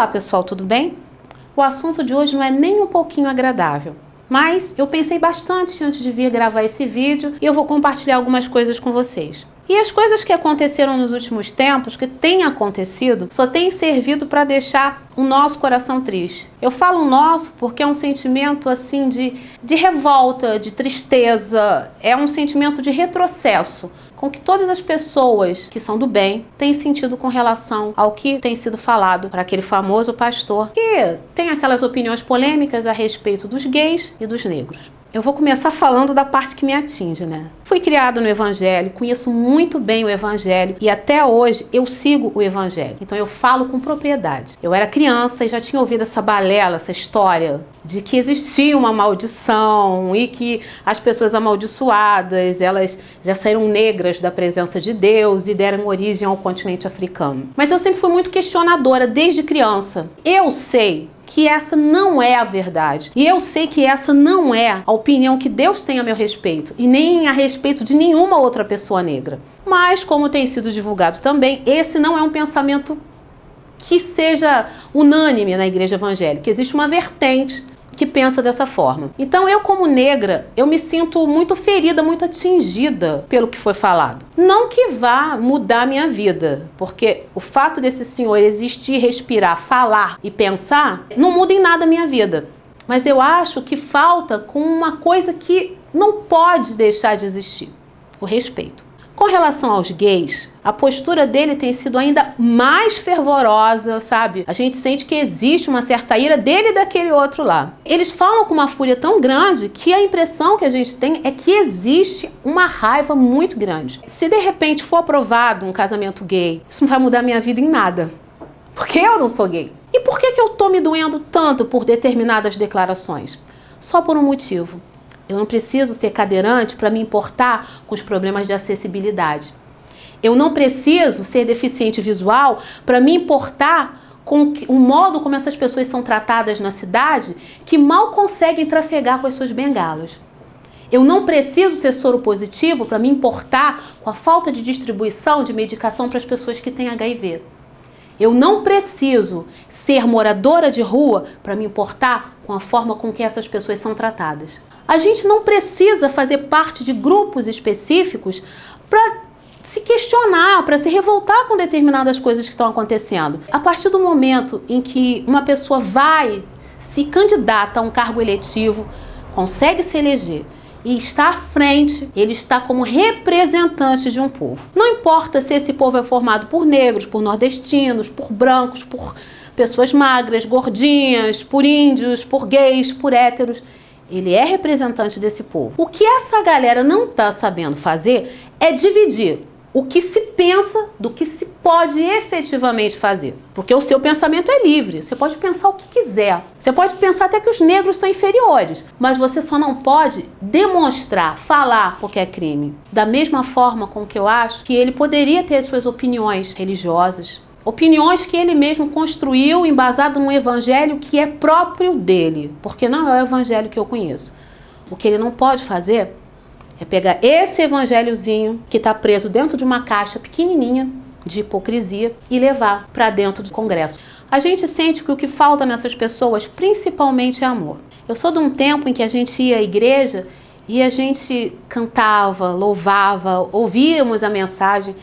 Olá pessoal, tudo bem? O assunto de hoje não é nem um pouquinho agradável, mas eu pensei bastante antes de vir gravar esse vídeo e eu vou compartilhar algumas coisas com vocês. E as coisas que aconteceram nos últimos tempos, que têm acontecido, só têm servido para deixar o nosso coração triste. Eu falo nosso porque é um sentimento assim de revolta, de tristeza, é um sentimento de retrocesso com que todas as pessoas que são do bem têm sentido com relação ao que tem sido falado para aquele famoso pastor que tem aquelas opiniões polêmicas a respeito dos gays e dos negros. Eu vou começar falando da parte que me atinge, né? Fui criado no Evangelho, conheço muito bem o Evangelho e até hoje eu sigo o Evangelho. Então eu falo com propriedade. Eu era criança e já tinha ouvido essa balela, essa história de que existia uma maldição e que as pessoas amaldiçoadas, elas já saíram negras da presença de Deus e deram origem ao continente africano. Mas eu sempre fui muito questionadora desde criança. Eu sei que essa não é a verdade. E eu sei que essa não é a opinião que Deus tem a meu respeito e nem a respeito de nenhuma outra pessoa negra. Mas, como tem sido divulgado também, esse não é um pensamento que seja unânime na igreja evangélica. Existe uma vertente que pensa dessa forma. Então eu, como negra, eu me sinto muito ferida, muito atingida pelo que foi falado. Não que vá mudar a minha vida, porque o fato desse senhor existir, respirar, falar e pensar, não muda em nada a minha vida. Mas eu acho que falta com uma coisa que não pode deixar de existir: o respeito. Com relação aos gays, a postura dele tem sido ainda mais fervorosa, sabe? A gente sente que existe uma certa ira dele e daquele outro lá. Eles falam com uma fúria tão grande que a impressão que a gente tem é que existe uma raiva muito grande. Se de repente for aprovado um casamento gay, isso não vai mudar minha vida em nada, porque eu não sou gay. E por que eu tô me doendo tanto por determinadas declarações? Só por um motivo. Eu não preciso ser cadeirante para me importar com os problemas de acessibilidade. Eu não preciso ser deficiente visual para me importar com o modo como essas pessoas são tratadas na cidade, que mal conseguem trafegar com as suas bengalas. Eu não preciso ser soro positivo para me importar com a falta de distribuição de medicação para as pessoas que têm HIV. Eu não preciso ser moradora de rua para me importar com a forma com que essas pessoas são tratadas. A gente não precisa fazer parte de grupos específicos para se questionar, para se revoltar com determinadas coisas que estão acontecendo. A partir do momento em que uma pessoa vai, se candidata a um cargo eletivo, consegue se eleger e está à frente, ele está como representante de um povo. Não importa se esse povo é formado por negros, por nordestinos, por brancos, por pessoas magras, gordinhas, por índios, por gays, por héteros. Ele é representante desse povo. O que essa galera não está sabendo fazer é dividir o que se pensa do que se pode efetivamente fazer. Porque o seu pensamento é livre, você pode pensar o que quiser. Você pode pensar até que os negros são inferiores, mas você só não pode demonstrar, falar, porque é crime. Da mesma forma com que eu acho que ele poderia ter as suas opiniões religiosas, opiniões que ele mesmo construiu embasado num evangelho que é próprio dele, porque não é o evangelho que eu conheço. O que ele não pode fazer é pegar esse evangelhozinho que está preso dentro de uma caixa pequenininha de hipocrisia e levar para dentro do Congresso. A gente sente que o que falta nessas pessoas principalmente é amor. Eu sou de um tempo em que a gente ia à igreja e a gente cantava, louvava, ouvíamos a mensagem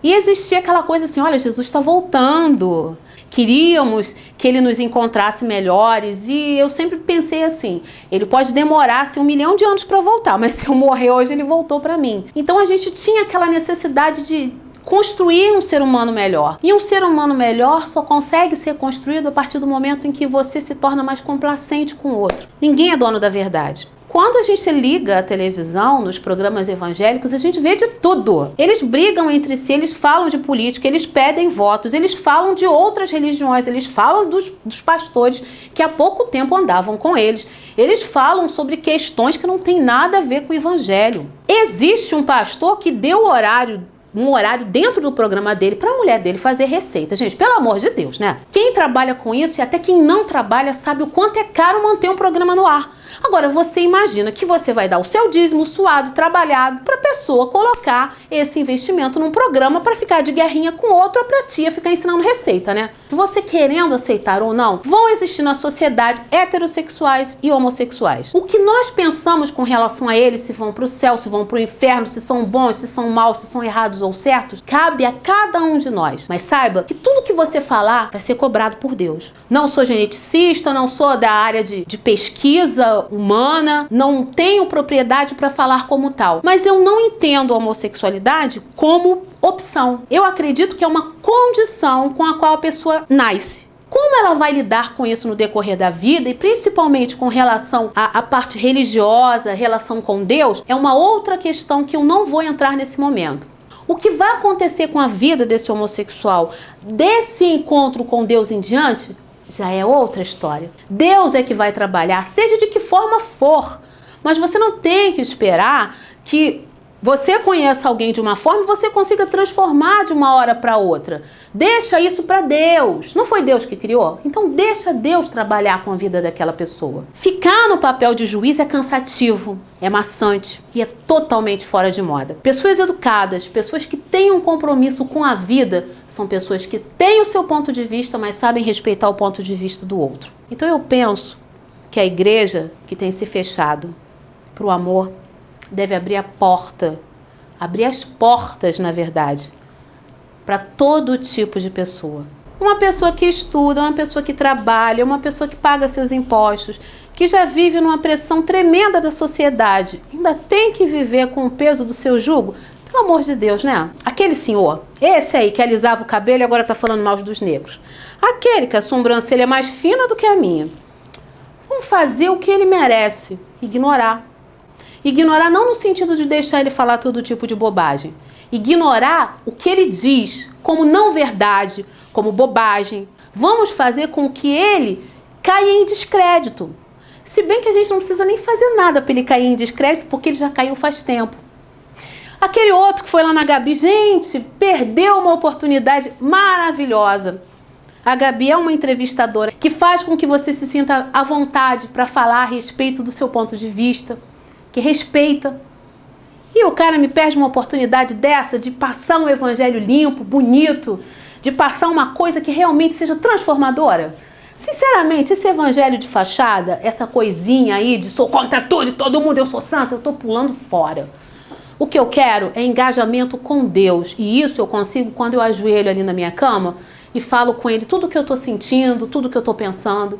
e existia aquela coisa assim: olha, Jesus está voltando. Queríamos que ele nos encontrasse melhores e eu sempre pensei assim: ele pode demorar assim, 1 milhão de anos para voltar, mas se eu morrer hoje ele voltou para mim. Então a gente tinha aquela necessidade de construir um ser humano melhor. E um ser humano melhor só consegue ser construído a partir do momento em que você se torna mais complacente com o outro. Ninguém é dono da verdade. Quando a gente liga a televisão, nos programas evangélicos, a gente vê de tudo. Eles brigam entre si, eles falam de política, eles pedem votos, eles falam de outras religiões, eles falam dos pastores que há pouco tempo andavam com eles. Eles falam sobre questões que não têm nada a ver com o evangelho. Existe um pastor que deu o horário um horário dentro do programa dele para a mulher dele fazer receita. Gente, pelo amor de Deus, né? Quem trabalha com isso e até quem não trabalha sabe o quanto é caro manter um programa no ar. Agora, você imagina que você vai dar o seu dízimo suado, trabalhado, para a pessoa colocar esse investimento num programa para ficar de guerrinha com outro ou para a tia ficar ensinando receita, né? Você querendo aceitar ou não, vão existir na sociedade heterossexuais e homossexuais. O que nós pensamos com relação a eles, se vão para o céu, se vão para o inferno, se são bons, se são maus, se são errados ou certos, cabe a cada um de nós. Mas saiba que tudo que você falar vai ser cobrado por Deus. Não sou geneticista, não sou da área de pesquisa humana, não tenho propriedade para falar como tal. Mas eu não entendo a homossexualidade como opção. Eu acredito que é uma condição com a qual a pessoa nasce. Como ela vai lidar com isso no decorrer da vida e principalmente com relação à parte religiosa, relação com Deus, é uma outra questão que eu não vou entrar nesse momento. O que vai acontecer com a vida desse homossexual, desse encontro com Deus em diante, já é outra história. Deus é que vai trabalhar, seja de que forma for. Mas você não tem que esperar que você conheça alguém de uma forma e você consiga transformar de uma hora para outra. Deixa isso para Deus. Não foi Deus que criou? Então deixa Deus trabalhar com a vida daquela pessoa. Ficar no papel de juiz é cansativo, é maçante e é totalmente fora de moda. Pessoas educadas, pessoas que têm um compromisso com a vida, são pessoas que têm o seu ponto de vista, mas sabem respeitar o ponto de vista do outro. Então eu penso que a igreja que tem se fechado para o amor deve abrir a porta, abrir as portas, na verdade, para todo tipo de pessoa. Uma pessoa que estuda, uma pessoa que trabalha, uma pessoa que paga seus impostos, que já vive numa pressão tremenda da sociedade, ainda tem que viver com o peso do seu jugo? Pelo amor de Deus, né? Aquele senhor, esse aí que alisava o cabelo e agora tá falando mal dos negros. Aquele que a sobrancelha é mais fina do que a minha. Vamos fazer o que ele merece, ignorar. Ignorar não no sentido de deixar ele falar todo tipo de bobagem. Ignorar o que ele diz como não verdade, como bobagem. Vamos fazer com que ele caia em descrédito. Se bem que a gente não precisa nem fazer nada para ele cair em descrédito, porque ele já caiu faz tempo. Aquele outro que foi lá na Gabi, gente, perdeu uma oportunidade maravilhosa. A Gabi é uma entrevistadora que faz com que você se sinta à vontade para falar a respeito do seu ponto de vista, que respeita. E o cara me perde uma oportunidade dessa de passar um evangelho limpo, bonito, de passar uma coisa que realmente seja transformadora. Sinceramente, esse evangelho de fachada, essa coisinha aí de sou contra tudo e todo mundo, eu sou santa, eu tô pulando fora. O que eu quero é engajamento com Deus. E isso eu consigo quando eu ajoelho ali na minha cama e falo com Ele tudo o que eu tô sentindo, tudo o que eu tô pensando.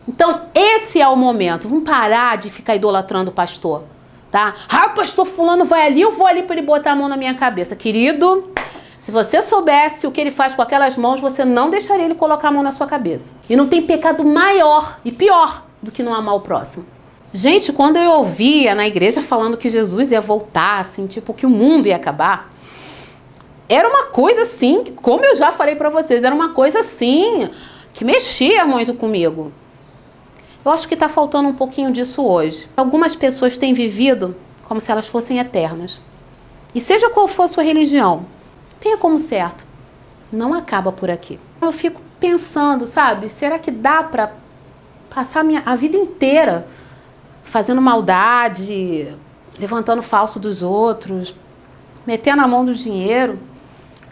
Então, esse é o momento. Vamos parar de ficar idolatrando o pastor, tá? Ah, o pastor fulano vai ali, eu vou ali para ele botar a mão na minha cabeça. Querido, se você soubesse o que ele faz com aquelas mãos, você não deixaria ele colocar a mão na sua cabeça. E não tem pecado maior e pior do que não amar o próximo. Gente, quando eu ouvia na igreja falando que Jesus ia voltar, assim, tipo, que o mundo ia acabar, era uma coisa assim, como eu já falei pra vocês, era uma coisa assim, que mexia muito comigo. Eu acho que tá faltando um pouquinho disso hoje. Algumas pessoas têm vivido como se elas fossem eternas. E seja qual for a sua religião, tenha como certo, não acaba por aqui. Eu fico pensando, sabe, será que dá pra passar a vida inteira fazendo maldade, levantando falso dos outros, metendo a mão do dinheiro,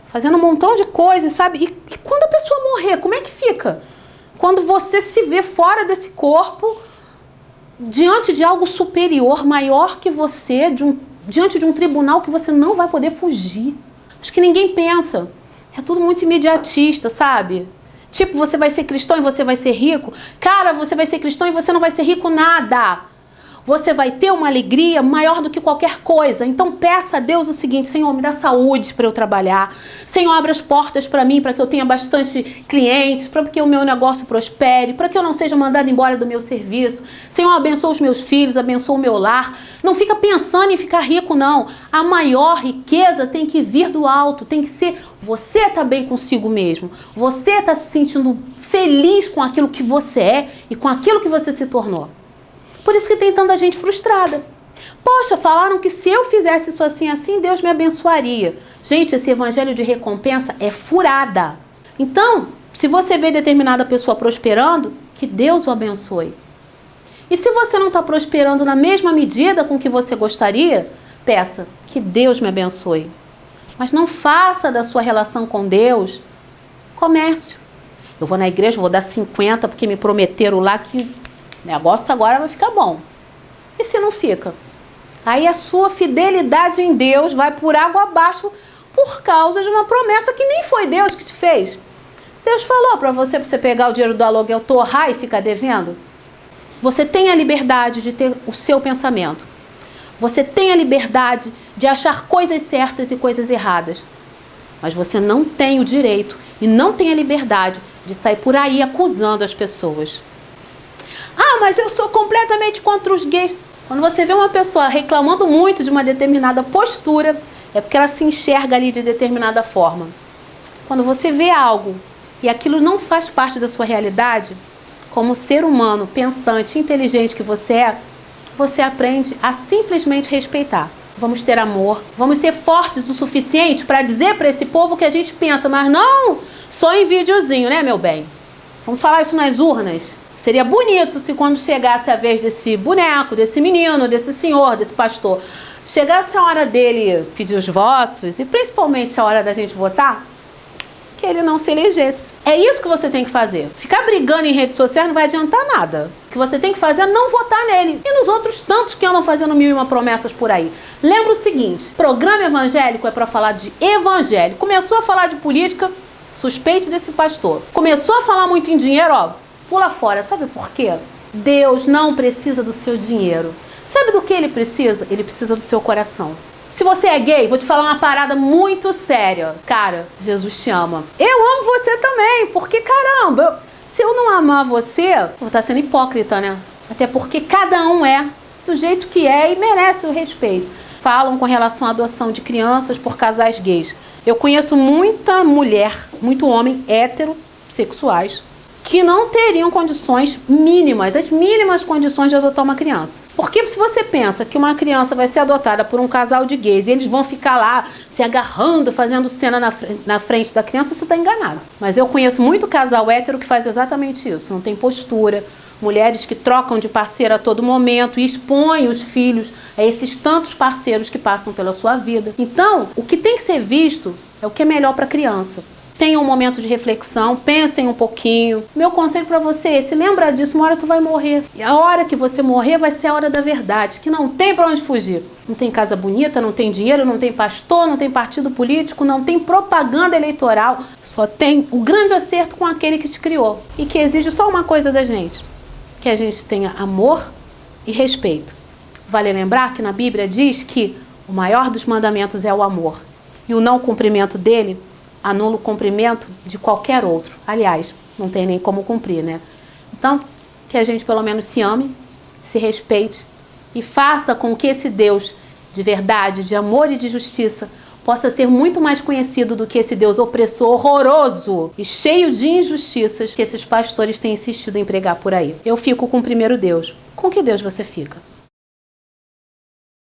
fazendo um montão de coisas, sabe? E quando a pessoa morrer, como é que fica? Quando você se vê fora desse corpo, diante de algo superior, maior que você, diante de um tribunal que você não vai poder fugir. Acho que ninguém pensa. É tudo muito imediatista, sabe? Tipo, você vai ser cristão e você vai ser rico. Cara, você vai ser cristão e você não vai ser rico nada. Você vai ter uma alegria maior do que qualquer coisa. Então peça a Deus o seguinte: Senhor, me dá saúde para eu trabalhar. Senhor, abre as portas para mim, para que eu tenha bastante clientes, para que o meu negócio prospere, para que eu não seja mandado embora do meu serviço. Senhor, abençoa os meus filhos, abençoa o meu lar. Não fica pensando em ficar rico, não. A maior riqueza tem que vir do alto, tem que ser você tá bem consigo mesmo. Você tá se sentindo feliz com aquilo que você é e com aquilo que você se tornou. Por isso que tem tanta gente frustrada. Poxa, falaram que se eu fizesse isso assim, assim, Deus me abençoaria. Gente, esse evangelho de recompensa é furada. Então, se você vê determinada pessoa prosperando, que Deus o abençoe. E se você não está prosperando na mesma medida com que você gostaria, peça que Deus me abençoe. Mas não faça da sua relação com Deus comércio. Eu vou na igreja, vou dar 50 porque me prometeram lá que o negócio agora vai ficar bom. E se não fica? Aí a sua fidelidade em Deus vai por água abaixo por causa de uma promessa que nem foi Deus que te fez. Deus falou para você pegar o dinheiro do aluguel, torrar e ficar devendo? Você tem a liberdade de ter o seu pensamento. Você tem a liberdade de achar coisas certas e coisas erradas. Mas você não tem o direito e não tem a liberdade de sair por aí acusando as pessoas. Ah, mas eu sou completamente contra os gays. Quando você vê uma pessoa reclamando muito de uma determinada postura, é porque ela se enxerga ali de determinada forma. Quando você vê algo e aquilo não faz parte da sua realidade, como ser humano, pensante, inteligente que você aprende a simplesmente respeitar. Vamos ter amor, vamos ser fortes o suficiente para dizer para esse povo que a gente pensa, mas não só em videozinho, né, meu bem? Vamos falar isso nas urnas. Seria bonito se quando chegasse a vez desse boneco, desse menino, desse senhor, desse pastor, chegasse a hora dele pedir os votos e principalmente a hora da gente votar, que ele não se elegesse. É isso que você tem que fazer. Ficar brigando em rede social não vai adiantar nada. O que você tem que fazer é não votar nele. E nos outros tantos que andam fazendo 1001 promessas por aí. Lembra o seguinte, programa evangélico é para falar de evangelho. Começou a falar de política, suspeite desse pastor. Começou a falar muito em dinheiro, ó, pula fora. Sabe por quê? Deus não precisa do seu dinheiro. Sabe do que ele precisa? Ele precisa do seu coração. Se você é gay, vou te falar uma parada muito séria. Cara, Jesus te ama. Eu amo você também, porque caramba, se eu não amar você, eu vou estar sendo hipócrita, né? Até porque cada um é do jeito que é e merece o respeito. Falam com relação à adoção de crianças por casais gays. Eu conheço muita mulher, muito homem heterossexuais, que não teriam condições mínimas, as mínimas condições de adotar uma criança. Porque se você pensa que uma criança vai ser adotada por um casal de gays e eles vão ficar lá se agarrando, fazendo cena na frente da criança, você está enganado. Mas eu conheço muito casal hétero que faz exatamente isso, não tem postura, mulheres que trocam de parceiro a todo momento e expõem os filhos a esses tantos parceiros que passam pela sua vida. Então, o que tem que ser visto é o que é melhor para a criança. Tenha um momento de reflexão, pensem um pouquinho. Meu conselho para você é, se lembra disso, uma hora tu vai morrer. E a hora que você morrer vai ser a hora da verdade, que não tem para onde fugir. Não tem casa bonita, não tem dinheiro, não tem pastor, não tem partido político, não tem propaganda eleitoral. Só tem o grande acerto com aquele que te criou. E que exige só uma coisa da gente, que a gente tenha amor e respeito. Vale lembrar que na Bíblia diz que o maior dos mandamentos é o amor. E o não cumprimento dele anula o cumprimento de qualquer outro. Aliás, não tem nem como cumprir, né? Então, que a gente pelo menos se ame, se respeite e faça com que esse Deus de verdade, de amor e de justiça possa ser muito mais conhecido do que esse Deus opressor, horroroso e cheio de injustiças que esses pastores têm insistido em pregar por aí. Eu fico com o primeiro Deus. Com que Deus você fica?